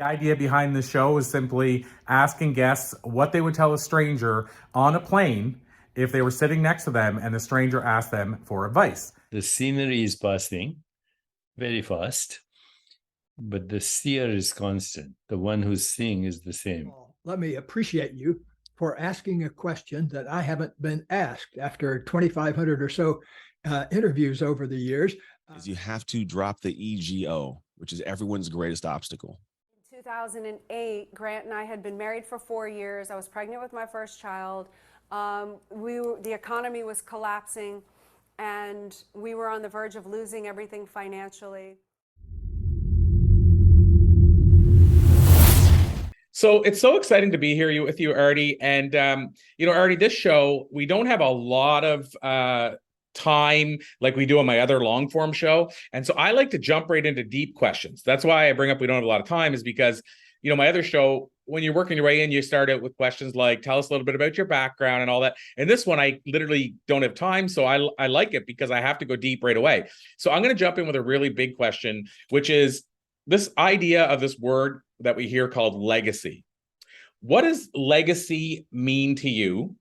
The idea behind the show is simply asking guests what they would tell a stranger on a plane if they were sitting next to them and the stranger asked them for advice. The scenery is passing very fast, but the seer is constant. The one who's seeing is the same. Let me appreciate you for asking a question that I haven't been asked after 2,500 or so interviews over the years. Is you have to drop the ego, which is everyone's greatest obstacle. In 2008, Grant and I had been married for 4 years. I was pregnant with my first child. The economy was collapsing, and we were on the verge of losing everything financially. So it's so exciting to be here with you, Arti. And, Arti, this show, we don't have a lot of time like we do on my other long form show. And so I like to jump right into deep questions. That's why I bring up we don't have a lot of time, is because, my other show, when you're working your way in, you start out with questions like, tell us a little bit about your background and all that. And this one, I literally don't have time. So I like it because I have to go deep right away. So I'm going to jump in with a really big question, which is this idea of this word that we hear called legacy. What does legacy mean to you?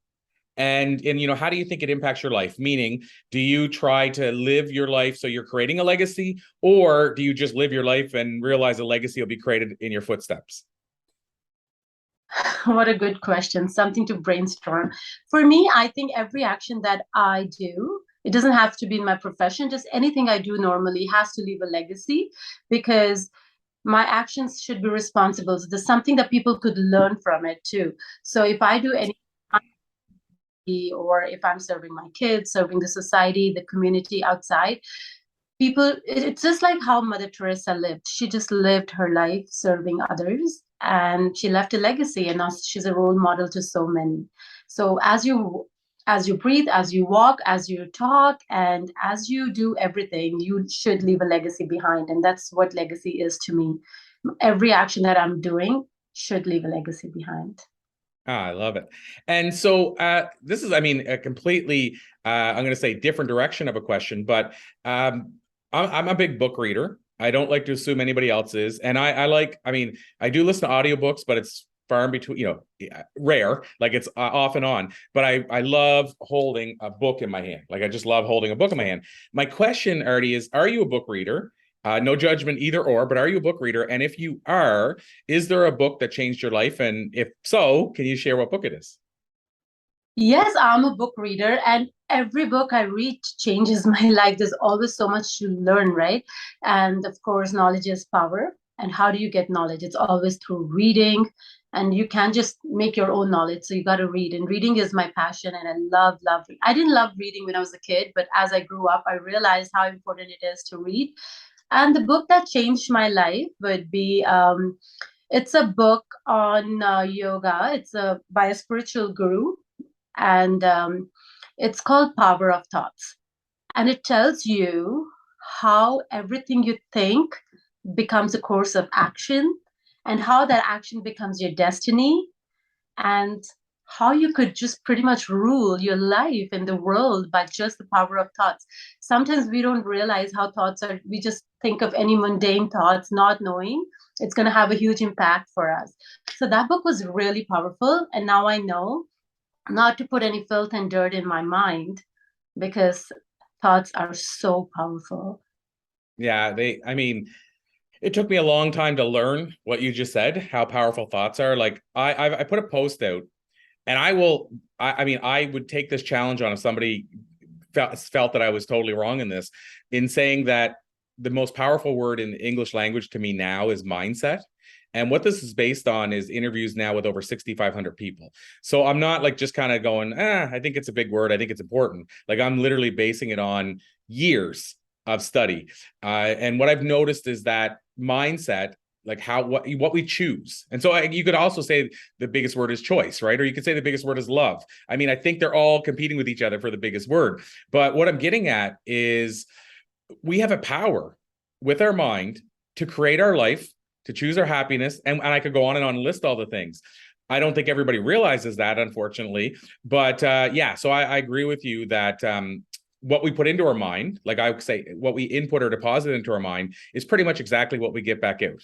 And how do you think it impacts your life? Meaning, do you try to live your life so you're creating a legacy, or do you just live your life and realize a legacy will be created in your footsteps? What a good question. Something to brainstorm. For me, I think every action that I do, it doesn't have to be in my profession, just anything I do normally has to leave a legacy, because my actions should be responsible. So there's something that people could learn from it too. So if I do any, or if I'm serving my kids, serving the society, the community outside, people, it's just like how Mother Teresa lived. She just lived her life serving others, and she left a legacy, and now she's a role model to so many. So as you breathe, as you walk, as you talk, and as you do everything, you should leave a legacy behind. And that's what legacy is to me. Every action that I'm doing should leave a legacy behind. I love it. And so this is, a completely, I'm going to say different direction of a question, but I'm a big book reader. I don't like to assume anybody else is. And I do listen to audiobooks, but it's far in between, rare, like it's off and on. But I love holding a book in my hand. Like I just love holding a book in my hand. My question, Arti, is, are you a book reader? No judgment either or, but are you a book reader? And if you are, is there a book that changed your life? And if so, can you share what book it is? Yes, I'm a book reader, and every book I read changes my life. There's always so much to learn, right? And of course, knowledge is power. And how do you get knowledge? It's always through reading, and you can't just make your own knowledge. So you got to read, and reading is my passion. And I love reading. I didn't love reading when I was a kid, but as I grew up, I realized how important it is to read. And the book that changed my life would be, it's a book on yoga. It's by a spiritual guru, and it's called Power of Thoughts. And it tells you how everything you think becomes a course of action, and how that action becomes your destiny, and how you could just pretty much rule your life in the world by just the power of thoughts. Sometimes we don't realize how thoughts are, we just think of any mundane thoughts, not knowing it's going to have a huge impact for us. So that book was really powerful. And now I know not to put any filth and dirt in my mind, because thoughts are so powerful. Yeah, it took me a long time to learn what you just said, how powerful thoughts are. Like I put a post out, and I would take this challenge on if somebody felt that I was totally wrong in saying that the most powerful word in the English language to me now is mindset. And what this is based on is interviews now with over 6,500 people. So I'm not like just kind of going, I think it's a big word, I think it's important. Like I'm literally basing it on years of study. And what I've noticed is that mindset, like what we choose. And so you could also say the biggest word is choice, right? Or you could say the biggest word is love. I think they're all competing with each other for the biggest word. But what I'm getting at is we have a power with our mind to create our life, to choose our happiness. And I could go on and list all the things. I don't think everybody realizes that, unfortunately. But so I agree with you that what we put into our mind, like I would say, what we input or deposit into our mind is pretty much exactly what we get back out.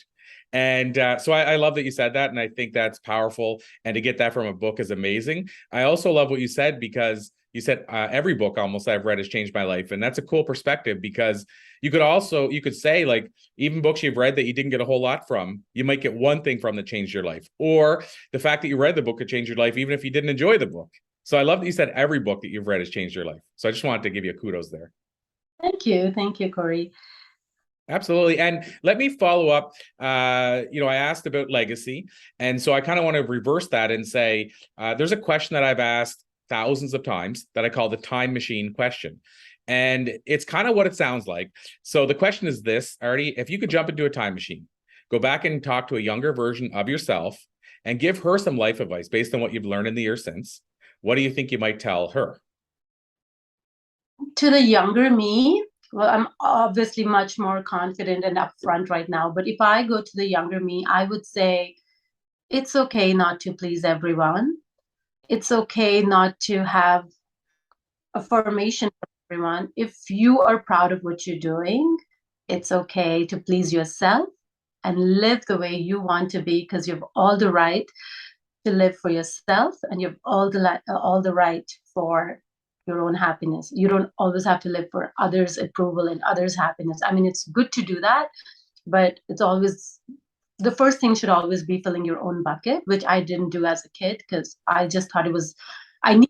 And so I love that you said that. And I think that's powerful. And to get that from a book is amazing. I also love what you said, because you said every book almost I've read has changed my life. And that's a cool perspective, because you could say, like, even books you've read that you didn't get a whole lot from, you might get one thing from that changed your life. Or the fact that you read the book could change your life, even if you didn't enjoy the book. So I love that you said every book that you've read has changed your life. So I just wanted to give you a kudos there. Thank you. Thank you, Corey. Absolutely. And let me follow up. I asked about legacy. And so I kind of want to reverse that and say, there's a question that I've asked thousands of times that I call the time machine question. And it's kind of what it sounds like. So the question is this, Arti: if you could jump into a time machine, go back and talk to a younger version of yourself and give her some life advice based on what you've learned in the years since, what do you think you might tell her? To the younger me, well, I'm obviously much more confident and upfront right now. But if I go to the younger me, I would say it's okay not to please everyone. It's okay not to have affirmation from everyone. If you are proud of what you're doing, it's okay to please yourself and live the way you want to be, because you have all the right to live for yourself, and you have all the right for your own happiness. You don't always have to live for others' approval and others' happiness. I mean, it's good to do that, but it's always, the first thing should always be filling your own bucket, which I didn't do as a kid, because I just thought I need,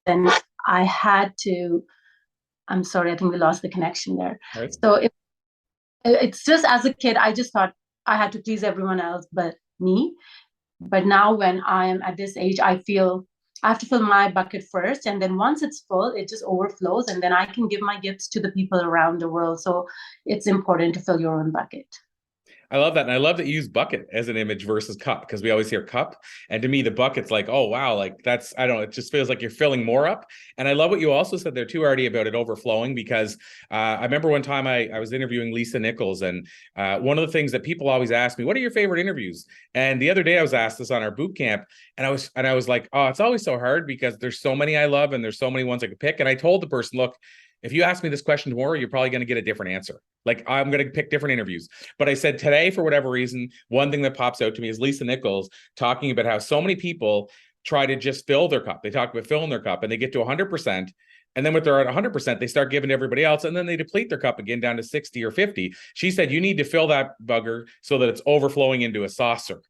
and I had to, I'm sorry, I think we lost the connection there. Right. So it's just, as a kid, I just thought I had to please everyone else but me. But now when I am at this age, I feel I have to fill my bucket first. And then once it's full, it just overflows. And then I can give my gifts to the people around the world. So it's important to fill your own bucket. I love that. And I love that you use bucket as an image versus cup, because we always hear cup. And to me, the bucket's like, oh, wow, like that's, I don't know, it just feels like you're filling more up. And I love what you also said there too, Arti, about it overflowing, because I remember one time I was interviewing Lisa Nichols, and one of the things that people always ask me, what are your favorite interviews? And the other day I was asked this on our boot camp, and I was like, oh, it's always so hard because there's so many I love and there's so many ones I could pick. And I told the person, look, if you ask me this question tomorrow, you're probably going to get a different answer. Like, I'm going to pick different interviews. But I said today, for whatever reason, one thing that pops out to me is Lisa Nichols talking about how so many people try to just fill their cup. They talk about filling their cup and they get to 100%. And then when they're at 100%, they start giving to everybody else. And then they deplete their cup again down to 60 or 50. She said, you need to fill that bugger so that it's overflowing into a saucer.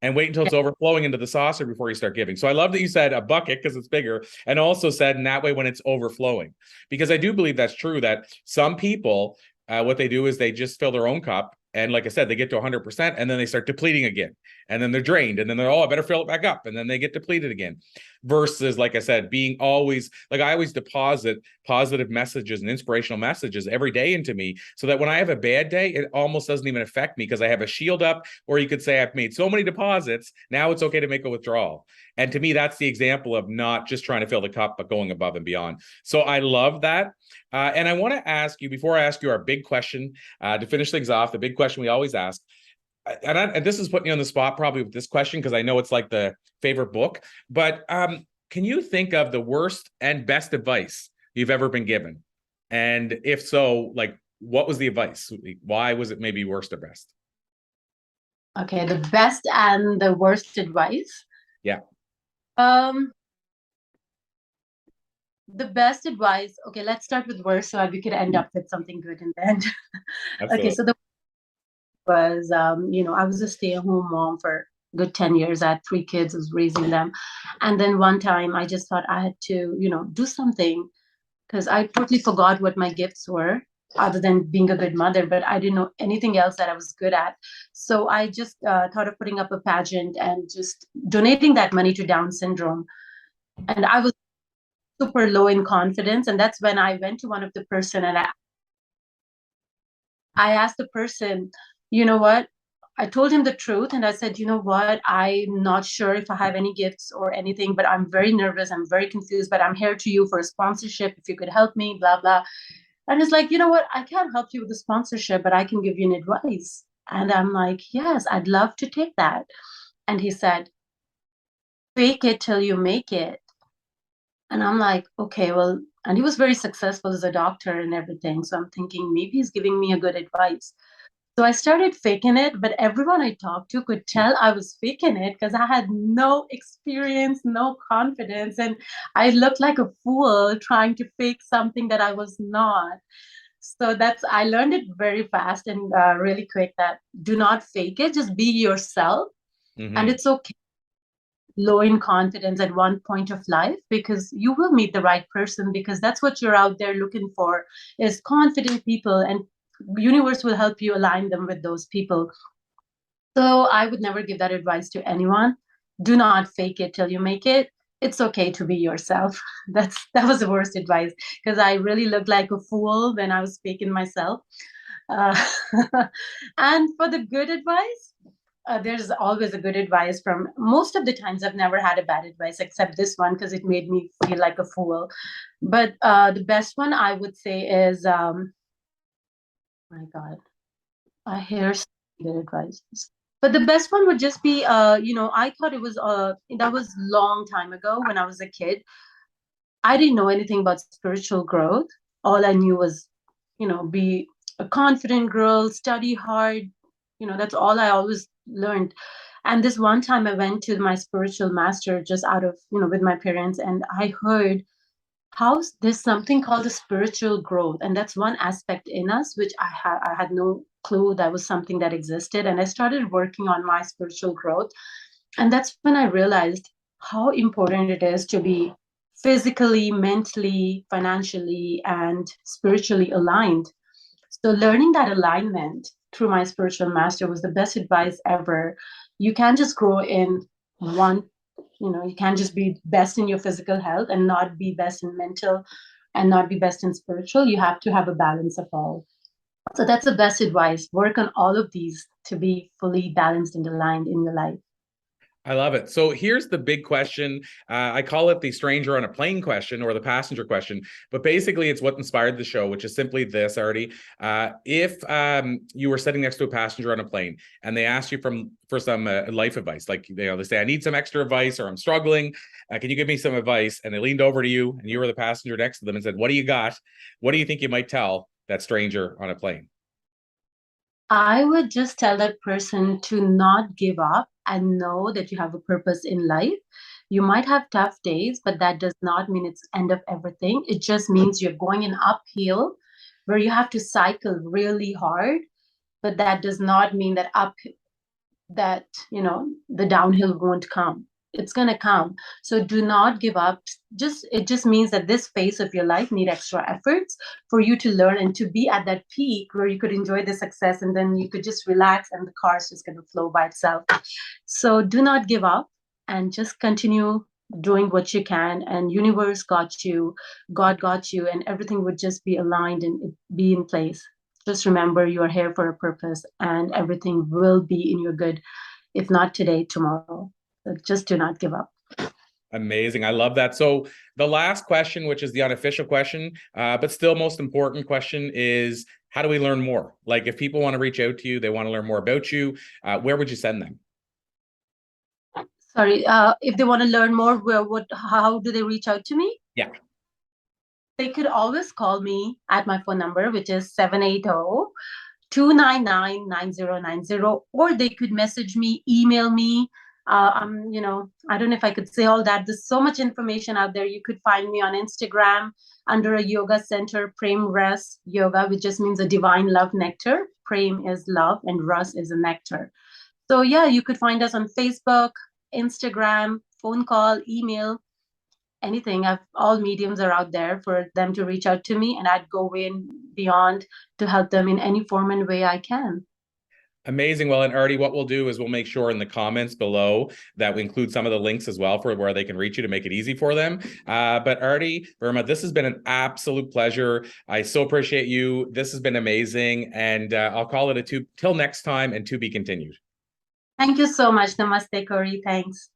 And wait until it's overflowing into the saucer before you start giving. So I love that you said a bucket because it's bigger, and also said in that way when it's overflowing, because I do believe that's true, that some people, what they do is they just fill their own cup. And like I said, they get to 100% and then they start depleting again. And then they're drained. And then they're, oh, I better fill it back up. And then they get depleted again. Versus, like I said, being always, like I always deposit positive messages and inspirational messages every day into me, so that when I have a bad day, it almost doesn't even affect me, because I have a shield up. Or you could say I've made so many deposits, now it's okay to make a withdrawal. And to me, that's the example of not just trying to fill the cup, but going above and beyond. So I love that. And I want to ask you, before I ask you our big question, to finish things off, the big question we always ask, and this is putting you on the spot probably with this question, because I know it's like the favorite book, but can you think of the worst and best advice you've ever been given? And if so, like, what was the advice? Why was it maybe worst or best? Okay, the best and the worst advice. Yeah. The best advice, okay, let's start with worst so we could end up with something good in the end. Okay, so the was, I was a stay-at-home mom for a good 10 years. I had 3 kids, I was raising them. And then one time I just thought I had to, do something, because I totally forgot what my gifts were other than being a good mother, but I didn't know anything else that I was good at. So I just thought of putting up a pageant and just donating that money to Down syndrome. And I was super low in confidence. And that's when I went to one of the person and I asked the person, you know what? I told him the truth and I said, you know what? I'm not sure if I have any gifts or anything, but I'm very nervous. I'm very confused, but I'm here to you for a sponsorship. If you could help me, blah, blah. And it's like, you know what? I can't help you with the sponsorship, but I can give you an advice. And I'm like, yes, I'd love to take that. And he said, fake it till you make it. And I'm like, okay, well, and he was very successful as a doctor and everything. So I'm thinking maybe he's giving me a good advice. So I started faking it, but everyone I talked to could tell I was faking it because I had no experience, no confidence, and I looked like a fool trying to fake something that I was not. So I learned it very fast and really quick that do not fake it, just be yourself. And it's okay low in confidence at one point of life, because you will meet the right person, because that's what you're out there looking for, is confident people, and universe will help you align them with those people. So I would never give that advice to anyone. Do not fake it till you make it. It's okay to be yourself. That was the worst advice, because I really looked like a fool when I was faking myself. Uh, and for the good advice, there's always a good advice. From most of the times I've never had a bad advice except this one, because it made me feel like a fool. But the best one I would say is my god, I hear some good advice, but the best one would just be I thought it was that was long time ago when I was a kid. I didn't know anything about spiritual growth. All I knew was, be a confident girl, study hard. That's all I always learned. And this one time I went to my spiritual master just out of, with my parents, and I heard how there's something called a spiritual growth. And that's one aspect in us, which I had no clue that was something that existed. And I started working on my spiritual growth. And that's when I realized how important it is to be physically, mentally, financially, and spiritually aligned. So learning that alignment through my spiritual master was the best advice ever. You can't just grow in one, you can't just be best in your physical health and not be best in mental and not be best in spiritual. You have to have a balance of all. So that's the best advice. Work on all of these to be fully balanced and aligned in your life. I love it. So here's the big question. I call it the stranger on a plane question, or the passenger question, but basically it's what inspired the show, which is simply this, Arti. If you were sitting next to a passenger on a plane and they asked you for some life advice, like they say, I need some extra advice, or I'm struggling, can you give me some advice? And they leaned over to you and you were the passenger next to them and said, what do you got? What do you think you might tell that stranger on a plane? I would just tell that person to not give up and know that you have a purpose in life. You might have tough days, but that does not mean it's end of everything. It just means you're going an uphill where you have to cycle really hard, but that does not mean that the downhill won't come. It's going to come. So do not give up. It just means that this phase of your life need extra efforts for you to learn and to be at that peak where you could enjoy the success, and then you could just relax and the car is just going to flow by itself. So do not give up and just continue doing what you can, and universe got you, God got you, and everything would just be aligned and be in place. Just remember you are here for a purpose, and everything will be in your good, if not today, tomorrow. So just do not give up. Amazing. I love that. So the last question, which is the unofficial question, but still most important question, is how do we learn more? Like if people want to reach out to you, they want to learn more about you, where would you send them? Sorry, if they want to learn more, how do they reach out to me? Yeah. They could always call me at my phone number, which is 780-299-9090, or they could message me, email me. I don't know if I could say all that. There's so much information out there. You could find me on Instagram under a yoga center, Prem Ras Yoga, which just means a divine love nectar. Prem is love and Ras is a nectar. So yeah, you could find us on Facebook, Instagram, phone call, email, anything. All mediums are out there for them to reach out to me, and I'd go in beyond to help them in any form and way I can. Amazing. Well, and Arti, what we'll do is we'll make sure in the comments below that we include some of the links as well for where they can reach you to make it easy for them. But Arti, Verma, this has been an absolute pleasure. I so appreciate you. This has been amazing. And I'll call it till next time, and to be continued. Thank you so much. Namaste, Corey. Thanks.